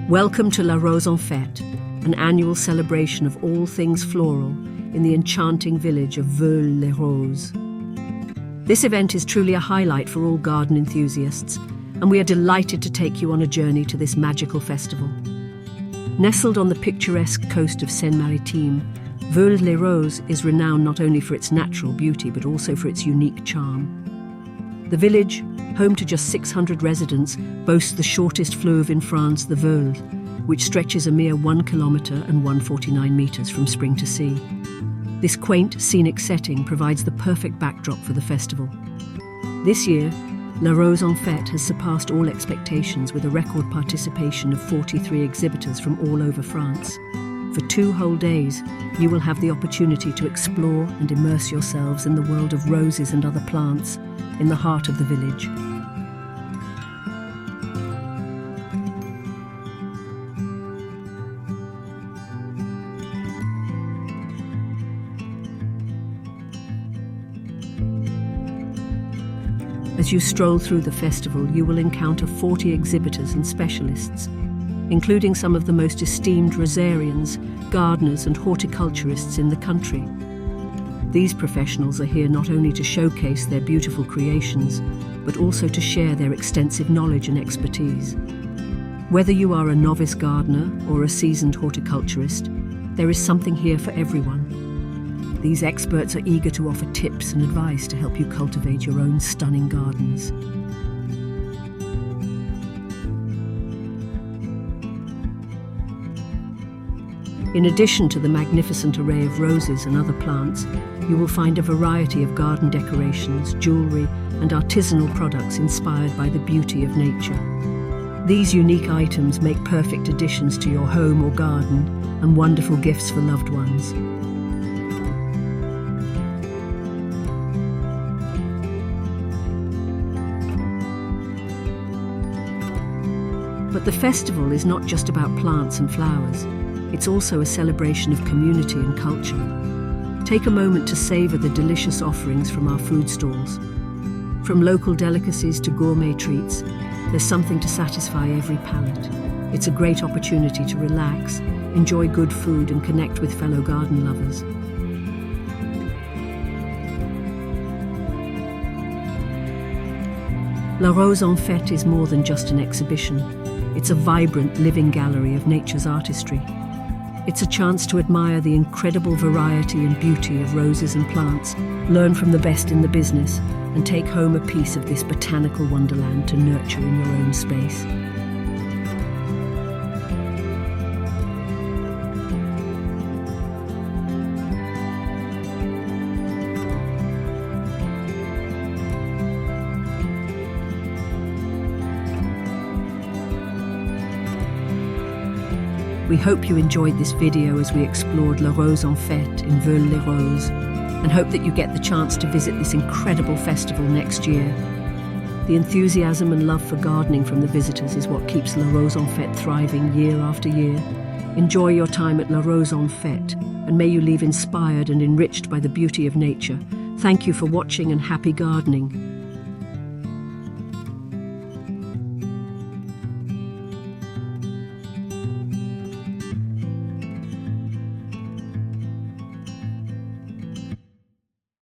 Welcome to La Rose en Fête, an annual celebration of all things floral in the enchanting village of Veules. This event is truly a highlight for all garden enthusiasts, and we are delighted to take you on a journey to this magical festival. Nestled on the picturesque coast of Seine-Maritime, Veules is renowned not only for its natural beauty but also for its unique charm. The village, home to just 600 residents, boasts the shortest fleuve in France, the Veules, which stretches a mere 1 kilometre and 149 metres from spring to sea. This quaint, scenic setting provides the perfect backdrop for the festival. This year, La Rose en Fête has surpassed all expectations with a record participation of 43 exhibitors from all over France. For 2 whole days, you will have the opportunity to explore and immerse yourselves in the world of roses and other plants in the heart of the village. As you stroll through the festival, you will encounter 40 exhibitors and specialists, including some of the most esteemed rosarians, gardeners and horticulturists in the country. These professionals are here not only to showcase their beautiful creations, but also to share their extensive knowledge and expertise. Whether you are a novice gardener or a seasoned horticulturist, there is something here for everyone. These experts are eager to offer tips and advice to help you cultivate your own stunning gardens. In addition to the magnificent array of roses and other plants, you will find a variety of garden decorations, jewellery and artisanal products inspired by the beauty of nature. These unique items make perfect additions to your home or garden and wonderful gifts for loved ones. But the festival is not just about plants and flowers. It's also a celebration of community and culture. Take a moment to savour the delicious offerings from our food stalls. From local delicacies to gourmet treats, there's something to satisfy every palate. It's a great opportunity to relax, enjoy good food and connect with fellow garden lovers. La Rose en Fête is more than just an exhibition. It's a vibrant, living gallery of nature's artistry. It's a chance to admire the incredible variety and beauty of roses and plants, learn from the best in the business, and take home a piece of this botanical wonderland to nurture in your own space. We hope you enjoyed this video as we explored La Rose en Fête in Veules, and hope that you get the chance to visit this incredible festival next year. The enthusiasm and love for gardening from the visitors is what keeps La Rose en Fête thriving year after year. Enjoy your time at La Rose en Fête, and may you leave inspired and enriched by the beauty of nature. Thank you for watching and happy gardening.